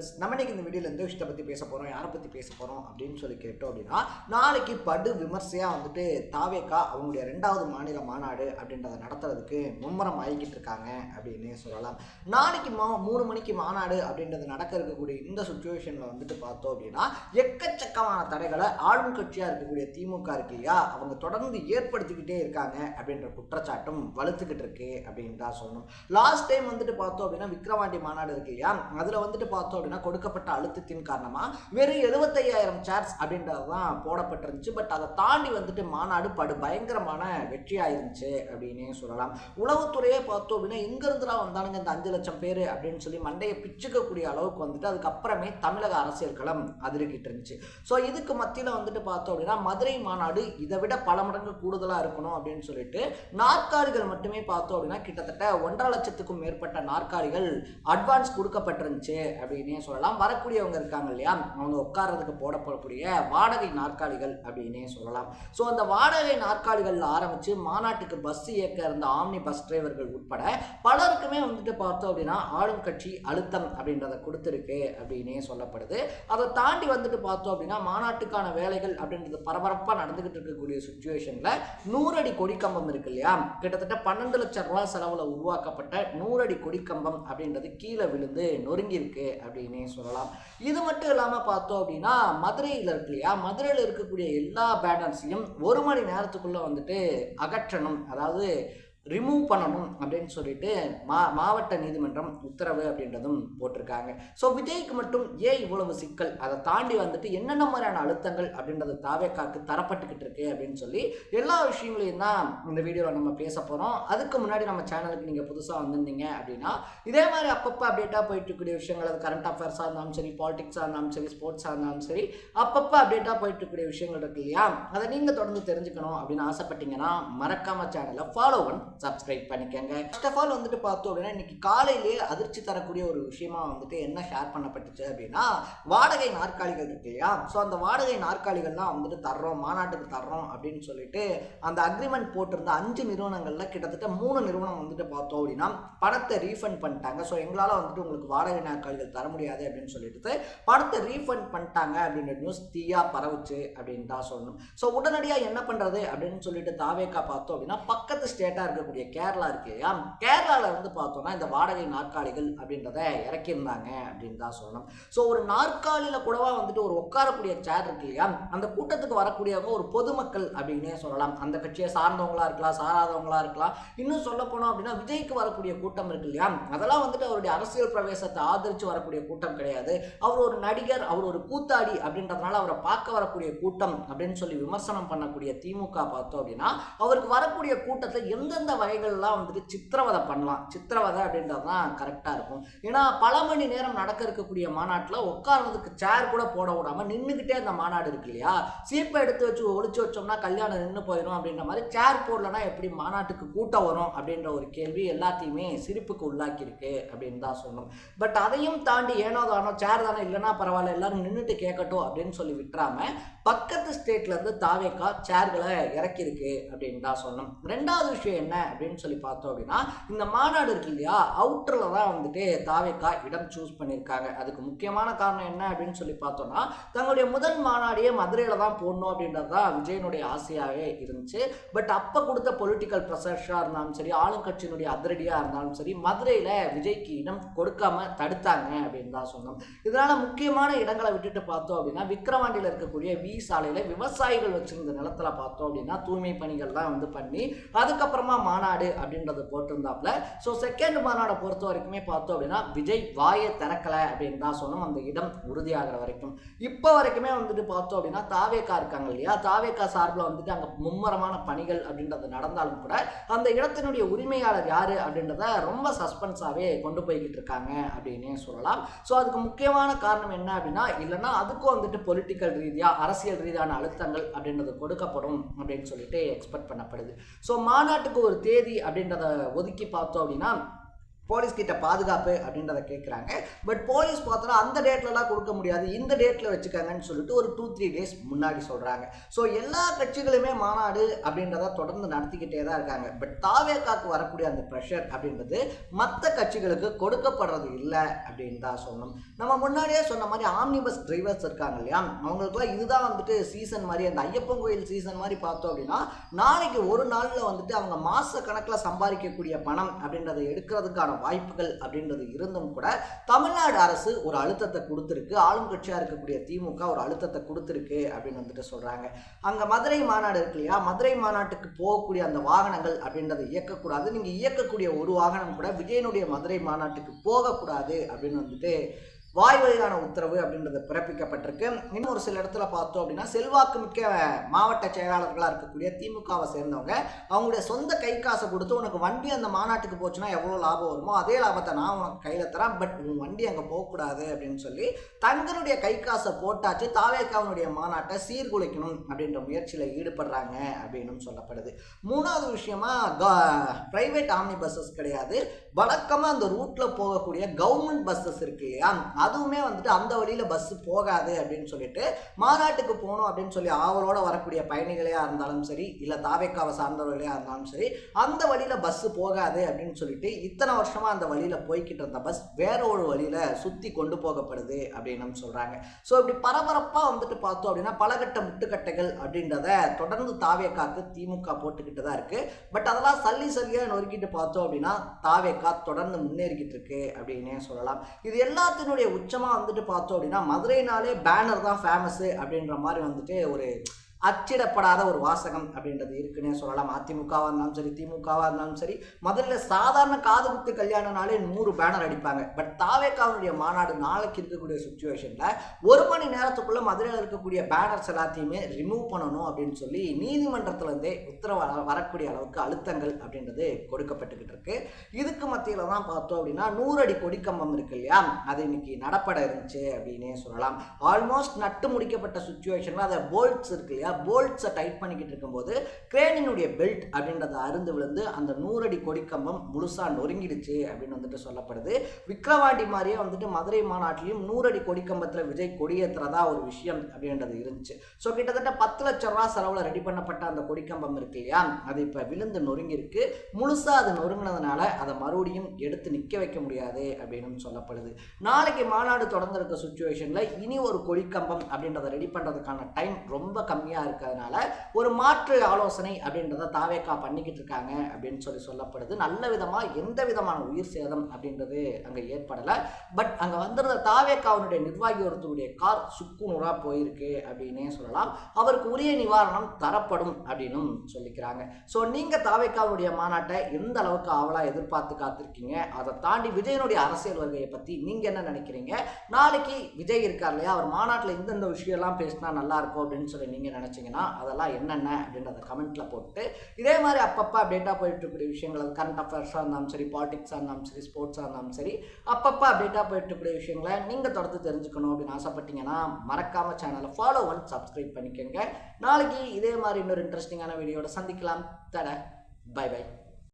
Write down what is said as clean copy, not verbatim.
Friends, நம்ம இன்னைக்கு இந்த வீடியோவில் எந்த விஷயத்தை பற்றி பேச போகிறோம், யாரை பற்றி பேச போகிறோம் அப்படின்னு சொல்லி கேட்டோம் அப்படின்னா, நாளைக்கு படு விமர்சையாக வந்துட்டு தாவேகா அவங்களுடைய 2வது மாநில மாநாடு அப்படின்றத நடத்துறதுக்கு மும்முரம் ஆகிக்கிட்டு இருக்காங்க அப்படின்னு சொல்லலாம். நாளைக்கு 3 மணிக்கு மாநாடு அப்படின்றது நடக்க இருக்கக்கூடிய இந்த சுச்சுவேஷனில் வந்துட்டு பார்த்தோம் அப்படின்னா, எக்கச்சக்கமான தடைகளை ஆளும் கட்சியாக இருக்கக்கூடிய திமுக இருக்கு இல்லையா, அவங்க தொடர்ந்து ஏற்படுத்திக்கிட்டே இருக்காங்க அப்படின்ற குற்றச்சாட்டும் வலுத்துக்கிட்டு இருக்கு அப்படின்னு தான் சொல்லணும். லாஸ்ட் டைம் வந்துட்டு பார்த்தோம் அப்படின்னா விக்கிரவாண்டி மாநாடு இருக்கு இல்லையா, அதில் வந்துட்டு பார்த்தோம் அப்படின்னா கொடுக்கப்பட்ட அழுத்தத்தின் காரணமாக வெறும் 75,000 சேர்ஸ் அப்படின்றது தான் போடப்பட்டிருந்துச்சு. பட் அதை தாண்டி வந்துட்டு மாநாடு படு பயங்கரமான வெற்றியாக இருந்துச்சு அப்படின்னே சொல்லலாம். உளவுத்துறையே பார்த்தோம் அப்படின்னா எங்கிருந்துடா வந்தானுங்க இந்த 5 லட்சம் பேர் அப்படின்னு சொல்லி மண்டையை பிச்சுக்கக்கூடிய அளவுக்கு வந்துட்டு அதுக்கப்புறமே தமிழக அரசியல் களம் அதிர்கிட்டு இருந்துச்சு. ஸோ இதுக்கு மத்தியில் வந்துட்டு பார்த்தோம் அப்படின்னா மதுரை மாநாடு இதை விட பல மடங்கு கூடுதலாக இருக்கணும் அப்படின்னு சொல்லிட்டு நாற்காலிகள் மட்டுமே பார்த்தோம் அப்படின்னா கிட்டத்தட்ட 1.5 லட்சத்துக்கும் மேற்பட்ட நாற்காலிகள் அட்வான்ஸ் கொடுக்கப்பட்டிருந்துச்சு அப்படின்னே சொல்லலாம். வரக்கூடியவங்க இருக்காங்க இல்லையா, அவங்க உட்கார்றதுக்கு போடப்படக்கூடிய வாடகை நாற்காலிகள் அப்படின்னே சொல்லலாம். ஸோ அந்த வாடகை நாற்காலிகள் ஆரம்பித்து மாநாட்டுக்கு பஸ் இயக்க இருந்த ஆம்னி பஸ் டிரைவர்கள் உட்பட பலருக்குமே வந்துட்டு பார்த்தோம் அப்படின்னா ஆளும் கட்சி அழுத்தம் அப்படின்றத கொடுத்துருக்கு அப்படின்னே சொல்லப்படுது. அதை தாண்டி வந்துட்டு பார்த்தோம் அப்படின்னா மாநாட்டுக்கான வேலைகள் அப்படின்றது பரபரப்பாக நடந்துகிட்டு இருக்கக்கூடிய சுச்சுவேஷனில் 100 அடி கொடிக்கம்பம் இருக்கு இல்லையா, கிட்டத்தட்ட 12 லட்சம் ரூபாய் செலவில் உருவாக்கப்பட்ட 100 அடி கொடிக்கம்பம் அப்படின்றது கீழே விழுந்து நொறுங்கியிருக்கு அப்படின்னே சொல்லலாம். இது மட்டும் இல்லாமல் பார்த்தோம் அப்படின்னா மதுரையில் இருக்கு இல்லையா, மதுரையில் இருக்கக்கூடிய எல்லா பேனர்ஸையும் 1 மணி நேரத்துக்குள்ளே வந்துட்டு அகற்றணும், அதாவது ரிமூவ் பண்ணணும் அப்படின்னு சொல்லிட்டு மாவட்ட நீதிமன்றம் உத்தரவு அப்படின்றதும் போட்டிருக்காங்க. ஸோ விஜய்க்கு மட்டும் ஏன் இவ்வளவு சிக்கல், அதை தாண்டி வந்துட்டு என்னென்ன மாதிரியான அழுத்தங்கள் அப்படின்றது தாவேக்காக்கு தரப்பட்டுக்கிட்டு இருக்கு அப்படின்னு சொல்லி எல்லா விஷயங்களையும் தான் இந்த வீடியோவில் நம்ம பேச போகிறோம். அதுக்கு முன்னாடி நம்ம சேனலுக்கு நீங்கள் புதுசாக வந்திருந்தீங்க அப்படின்னா இதே மாதிரி அப்பப்போ அப்டேட்டாக போயிட்டு இருக்கக்கூடிய விஷயங்கள், அது கரண்ட் அஃபேர்ஸாக இருந்தாலும் சரி, பாலிடிக்ஸாக இருந்தாலும் சரி, ஸ்போர்ட்ஸாக இருந்தாலும் சரி, அப்பப்போ அப்டேட்டாக போயிட்டு இருக்கக்கூடிய விஷயங்கள் இருக்கு இல்லையா, அதை நீங்கள் தொடர்ந்து தெரிஞ்சுக்கணும் அப்படின்னு ஆசைப்பட்டீங்கன்னா மறக்காம சேனலை ஃபாலோ பண்ணி சப்ஸ்கிரைப் பண்ணிக்கங்க. ஃபர்ஸ்ட் ஆஃப் ஆல் வந்துட்டு பார்த்தோம் அப்படின்னா இன்னைக்கு காலையிலேயே அதிர்ச்சி தரக்கூடிய ஒரு விஷயமா வந்துட்டு என்ன ஷேர் பண்ணப்பட்டுச்சு அப்படின்னா வாடகை நாற்காலிகள் இருக்கு இல்லையா, ஸோ அந்த வாடகை நாற்காலிகள்லாம் வந்துட்டு தர்றோம், மாநாட்டுக்கு தர்றோம் அப்படின்னு சொல்லிட்டு அந்த அக்ரிமெண்ட் போட்டிருந்த 5 நிறுவனங்கள்ல கிட்டத்தட்ட 3 நிறுவனம் வந்துட்டு பார்த்தோம் அப்படின்னா பணத்தை ரீஃபண்ட் பண்ணிட்டாங்க. ஸோ எங்களால் வந்துட்டு உங்களுக்கு வாடகை நாற்காலிகள் தர முடியாது அப்படின்னு சொல்லிட்டு பணத்தை ரீஃபண்ட் பண்ணிட்டாங்க அப்படின்ற நியூஸ் தீயா பரவுச்சு அப்படின்னு தான் சொல்லணும். ஸோ உடனடியாக என்ன பண்ணுறது அப்படின்னு சொல்லிட்டு தாவேக்கா பார்த்தோம் அப்படின்னா பக்கத்து ஸ்டேட்டாக இருக்கக்கூடிய கேரளா இருக்கு இல்லையா, கேரளாவில் வந்து பார்த்தோம்னா இந்த வாடகை நாற்காலிகள் அப்படின்றத இறக்கியிருந்தாங்க அப்படின்னு தான் சொல்லணும். ஸோ ஒரு நாற்காலியில் கூடவா வந்துட்டு ஒரு உட்காரக்கூடிய சேர் இருக்கு இல்லையா, அந்த கூட்டத்துக்கு வரக்கூடியவங்க ஒரு பொதுமக்கள் அப்படின்னே சொல்லலாம். அந்த கட்சியை சார்ந்தவங்களா இருக்கலாம், சாராதவங்களா இருக்கலாம். இன்னும் சொல்ல போனோம் அப்படின்னா விஜய்க்கு வரக்கூடிய கூட்டம் இருக்கு இல்லையா, அதெல்லாம் வந்துட்டு அவருடைய அரசியல் பிரவேசத்தை ஆதரித்து வரக்கூடிய கூட்டம் கிடையாது. அவர் ஒரு நடிகர், அவர் ஒரு கூத்தாடி அப்படின்றதுனால அவரை பார்க்க வரக்கூடிய கூட்டம் அப்படின்னு சொல்லி விமர்சனம் பண்ணக்கூடிய திமுக பார்த்தோம் அப்படின்னா அவருக்கு வரக்கூடிய கூட்டத்தில் எந்தெந்த வகைகள்லாம் வந்துட்டு சித்திரவதை பண்ணலாம், சித்திரவதை அப்படின்றது தான் கரெக்டாக இருக்கும். ஏன்னா பல மணி நேரம் நடக்க இருக்கக்கூடிய மாநாட்டில் உட்கார்றதுக்கு சேர் கூட போட விடாமல் நின்றுக்கிட்டே அந்த மாநாடு இருக்கு இல்லையா, சீப்பை எடுத்து வச்சு ஒழிச்சு வச்சோம்னா கல்யாணம் நின்று போயிடும் அப்படின்ற மாதிரி சேர் போடலன்னா எப்படி மாநாட்டுக்கு கூட்டம் வரும் அப்படின்ற ஒரு கேள்வி எல்லாத்தையுமே சிரிப்புக்கு உள்ளாக்கியிருக்கு அப்படின்னு தான் சொல்லணும். பட் அதையும் தாண்டி ஏனோ தானோ சேர் தானே இல்லைன்னா பரவாயில்ல எல்லாரும் நின்றுட்டு கேட்கட்டும் அப்படின்னு சொல்லி விட்டுறாம பக்கத்து ஸ்டேட்ல இருந்து தாவேக்கா சேர்களை இறக்கியிருக்கு அப்படின்னு தான் சொல்லணும். 2வது விஷயம் என்ன அப்படின்னு சொல்லி பார்த்தோம் அப்படின்னா இந்த மாநாடு இருக்கு இல்லையா, அவுட்டர்ல தான் வந்துட்டு தாவேக்கா இடம் சூஸ் பண்ணியிருக்காங்க. அதுக்கு முக்கியமான காரணம் என்ன அப்படின்னு சொல்லி பார்த்தோம்னா தங்களுடைய முதல் மாநாடையே மதுரையில தான் போடணும் அப்படின்றது தான் விஜயனுடைய ஆசையாகவே இருந்துச்சு. பட் அப்போ கொடுத்த பொலிட்டிக்கல் ப்ரெஷராக இருந்தாலும் சரி, ஆளுங்கட்சியினுடைய அதிரடியாக இருந்தாலும் சரி, மதுரையில விஜய்க்கு இடம் கொடுக்காம தடுத்தாங்க அப்படின்னு தான் சொன்னோம். இதனால முக்கியமான இடங்களை விட்டுட்டு பார்த்தோம் அப்படின்னா விக்கிரவாண்டியில் இருக்கக்கூடிய சாலையில விவசாயிகள் வச்சிருந்த நிலத்துல பார்த்தோம் அப்படின்னா தூய்மை பணிகள் தான் வந்து பண்ணி அதுக்கப்புறமா மாநாடு அப்படின்றது போட்டிருந்தாப்ல. ஸோ செகண்ட் மாநாடை பொறுத்த வரைக்குமே பார்த்தோம் அப்படின்னா விஜய் வாயை திறக்கலை அப்படின்னு தான் சொன்னோம், அந்த இடம் உறுதியாகிற வரைக்கும். இப்போ வரைக்குமே வந்துட்டு பார்த்தோம் அப்படின்னா தாவேக்கா இருக்காங்க இல்லையா, தாவேக்கா சார்பில் வந்துட்டு அங்கே மும்மரமான பணிகள் அப்படின்றது நடந்தாலும் கூட அந்த இடத்தினுடைய உரிமையாளர் யாரு அப்படின்றத ரொம்ப சஸ்பென்ஸாகவே கொண்டு போய்கிட்டு இருக்காங்க அப்படின்னே சொல்லலாம். ஸோ அதுக்கு முக்கியமான காரணம் என்ன அப்படின்னா இல்லைன்னா அதுக்கும் வந்துட்டு பொலிட்டிக்கல் ரீதியாக அரசியல் ரீதியான அழுத்தங்கள் அப்படின்றது கொடுக்கப்படும் அப்படின்னு சொல்லிட்டு எக்ஸ்பெக்ட் பண்ணப்படுது. ஸோ மாநாட்டுக்கு ஒரு தேதி அப்படின்றத ஒதுக்கி பார்த்தோம் அப்படின்னா போலீஸ் கிட்ட பாதுகாப்பு அப்படின்றத கேட்குறாங்க. பட் போலீஸ் பார்த்தோன்னா அந்த டேட்லலாம் கொடுக்க முடியாது, இந்த டேட்டில் வச்சுக்கோங்கன்னு சொல்லிட்டு ஒரு 2-3 டேஸ் முன்னாடி சொல்கிறாங்க. ஸோ எல்லா கட்சிகளுமே மாநாடு அப்படின்றத தொடர்ந்து நடத்திக்கிட்டே தான் இருக்காங்க. பட் தாவேகாக்கு வரக்கூடிய அந்த ப்ரெஷர் அப்படின்றது மற்ற கட்சிகளுக்கு கொடுக்கப்படுறது இல்லை அப்படின்னு தான் சொல்லணும். நம்ம முன்னாடியே சொன்ன மாதிரி ஆம்னிபஸ் டிரைவர்ஸ் இருக்காங்க இல்லையா, அவங்களுக்குலாம் இதுதான் வந்துட்டு சீசன் மாதிரி, அந்த ஐயப்பன் கோயில் சீசன் மாதிரி பார்த்தோம் அப்படின்னா நாளைக்கு ஒரு நாளில் வந்துட்டு அவங்க மாத கணக்கில் சம்பாதிக்கக்கூடிய பணம் அப்படின்றத எடுக்கிறதுக்கான வாய்ப்புகள் அப்படின்றது இருந்தும் கூட தமிழ்நாடு அரசு ஒரு அழுத்தத்தை கொடுத்துருக்கு, ஆளும் கட்சியாக இருக்கக்கூடிய திமுக ஒரு அழுத்தத்தை கொடுத்துருக்கு அப்படின்னு வந்துட்டு சொல்கிறாங்க. அங்கே மதுரை மாநாடு இருக்கு இல்லையா, மதுரை மாநாட்டுக்கு போகக்கூடிய அந்த வாகனங்கள் அப்படின்றத இயக்கக்கூடாது, நீங்கள் இயக்கக்கூடிய ஒரு வாகனம் கூட விஜயனுடைய மதுரை மாநாட்டுக்கு போகக்கூடாது அப்படின்னு வந்துட்டு வாய்வழியான உத்தரவு அப்படின்றது பிறப்பிக்கப்பட்டிருக்கு. இன்னும் ஒரு சில இடத்துல பார்த்தோம் அப்படின்னா செல்வாக்கு மிக்க மாவட்ட செயலாளர்களாக இருக்கக்கூடிய திமுகவை சேர்ந்தவங்க அவங்களுடைய சொந்த கை காசை கொடுத்து உனக்கு வண்டி அந்த மாநாட்டுக்கு போச்சுன்னா எவ்வளோ லாபம் வருமோ அதே லாபத்தை நான் உனக்கு கையில் தரேன், பட் உன் வண்டி அங்கே போகக்கூடாது அப்படின்னு சொல்லி தங்களுடைய கை காசை போட்டாச்சு தாவேகாவினுடைய மாநாட்டை சீர்குலைக்கணும் அப்படின்ற முயற்சியில் ஈடுபடுறாங்க அப்படின்னு சொல்லப்படுது. மூணாவது விஷயமா பிரைவேட் ஆம்னி பஸ்ஸஸ் கிடையாது, வழக்கமாக அந்த ரூட்டில் போகக்கூடிய கவர்மெண்ட் பஸ்ஸஸ் இருக்கு இல்லையா, அதுவுமே வந்துட்டு அந்த வழியில் பஸ்ஸு போகாது அப்படின்னு சொல்லிட்டு மாநாட்டுக்கு போகணும் அப்படின்னு சொல்லி ஆவலோட வரக்கூடிய பயணிகளையாக இருந்தாலும் சரி, இல்லை தாவேக்காவை சார்ந்தவர்களையாக இருந்தாலும் சரி, அந்த வழியில் பஸ்ஸு போகாது அப்படின்னு சொல்லிட்டு இத்தனை வருஷமாக அந்த வழியில் போய்கிட்டு இருந்த பஸ் வேற ஒரு வழியில் சுற்றி கொண்டு போகப்படுது அப்படின்னு சொல்கிறாங்க. ஸோ இப்படி பரபரப்பாக வந்துட்டு பார்த்தோம் அப்படின்னா பலகட்ட முட்டுக்கட்டைகள் அப்படின்றத தொடர்ந்து தாவேக்காக்கு திமுக போட்டுக்கிட்டு தான் இருக்குது. பட் அதெல்லாம் சல்லியாக நொறுக்கிட்டு பார்த்தோம் அப்படின்னா தாவேக்கா தொடர்ந்து முன்னேறிக்கிட்டு இருக்கு அப்படின்னே சொல்லலாம். இது எல்லாத்தினுடைய உச்சமாக வந்துட்டு பார்த்தோம் அப்படின்னா மதுரைனாலே பேனர் தான் ஃபேமஸு அப்படின்ற மாதிரி வந்துட்டு ஒரு அச்சிடப்படாத ஒரு வாசகம் அப்படின்றது இருக்குன்னே சொல்லலாம். அதிமுகவாக இருந்தாலும் சரி திமுகவாக இருந்தாலும் சரி மதுரையில் சாதாரண காது குத்து கல்யாணனாலே 100 பேனர் அடிப்பாங்க. பட் தாவேகாவுடைய மாநாடு நாளைக்கு இருக்கக்கூடிய சுச்சுவேஷனில் 1 மணி நேரத்துக்குள்ளே மதுரையில் இருக்கக்கூடிய பேனர்ஸ் எல்லாத்தையுமே ரிமூவ் பண்ணணும் அப்படின்னு சொல்லி நீதிமன்றத்திலேருந்தே உத்தரவு வரக்கூடிய அளவுக்கு அழுத்தங்கள் அப்படின்றது கொடுக்கப்பட்டுக்கிட்டு இருக்கு. இதுக்கு மத்தியில் தான் பார்த்தோம் அப்படின்னா 100 அடி கொடிக்கம்பம் இருக்கு இல்லையா, அது இன்னைக்கு நடப்பட இருந்துச்சு அப்படின்னே சொல்லலாம். ஆல்மோஸ்ட் நட்டு முடிக்கப்பட்ட சுச்சுவேஷனில் அதை போல்ட்ஸ் இருக்கு இல்லையா, போல்ட்ஸை டைட் பண்ணிக்கிட்டு இருக்கும்போது கிரேனினுடைய பெல்ட் அப்படின்றத அருந்து விழுந்து அந்த 100 அடி கொடிக்கம்பம் முழுசா நொறுங்கிடுச்சு அப்படின்னு வந்துட்டு சொல்லப்படுது. விக்ரவாண்டி மாதிரியே வந்துட்டு மதுரை மாநாட்டிலையும் 100 அடி கொடிக்கம்பத்தில் விஜய் கொடியேற்றுறதா ஒரு விஷயம் அப்படின்றது இருந்துச்சு. ஸோ கிட்டத்தட்ட 10 லட்சம் ரூபா செலவில் ரெடி பண்ணப்பட்ட அந்த கொடிக்கம்பம் இருக்கு இல்லையா, அது இப்போ விழுந்து நொறுங்கிருக்கு. முழுசா அது நொறுங்கினதுனால அதை மறுபடியும் எடுத்து நிற்க வைக்க முடியாது அப்படின்னு சொல்லப்படுது. நாளைக்கு மாநாடு தொடர்ந்து இருக்க சுச்சுவேஷனில் இனி ஒரு கொடிக்கம்பம் அப்படின்றத ரெடி பண்ணுறதுக்கான டைம் ரொம்ப கம்மியாக இருக்கிறதுனால ஒரு மாற்று ஆலோசனை அப்படின்றத தாவேக்கா பண்ணிக்கிட்டு இருக்காங்க அப்படின்னு சொல்லப்படுது. நல்ல விதமாக எந்த விதமான உயிர் சேதம் அப்படின்றது அங்கே ஏற்படலை. பட் அங்கே வந்திருந்த தாவேக்காவுடைய நிர்வாகி ஒருத்தருடைய கார் சுக்குநூறாக போயிருக்கு அப்படின்னே சொல்லலாம். அவருக்கு உரிய நிவாரணம் தரப்படும் அப்படின்னு சொல்லிக்கிறாங்க. ஸோ நீங்கள் தாவேக்காவுடைய மாநாட்டை எந்த அளவுக்கு ஆவலாக எதிர்பார்த்து காத்திருக்கீங்க, அதை தாண்டி விஜயனுடைய அரசியல் வருகையை பற்றி நீங்கள் என்ன நினைக்கிறீங்க? நாளைக்கு விஜய் இருக்கார் இல்லையா, அவர் மாநாட்டில் இந்தந்த விஷயம்லாம் பேசினா நல்லா இருக்கும் அப்படின்னு சொல்லி நீங்கள் நினைச்சீங்கன்னா அதெல்லாம் என்னென்ன அப்படின்றத கமெண்ட்ல போட்டு இதே மாதிரி அப்பப்போ அப்டேட்டாக போயிட்டு இருக்கக்கூடிய விஷயங்கள், அது கரண்ட் அஃபேர்ஸாக இருந்தாலும் சரி, பாலிடிக்ஸாக இருந்தாலும் சரி, ஸ்போர்ட்ஸாக இருந்தாலும் சரி, அப்பப்போ அப்டேட்டாக போயிட்டு இருக்கக்கூடிய விஷயங்களை நீங்கள் தொடர்ந்து தெரிஞ்சுக்கணும் அப்படின்னு ஆசைப்பட்டீங்கன்னா மறக்காம சேனலை ஃபாலோ பண்ணி சப்ஸ்கிரைப் பண்ணிக்கோங்க. நாளைக்கு இதே மாதிரி இன்னொரு இன்ட்ரெஸ்டிங்கான வீடியோட சந்திக்கலாம். தட பை பை.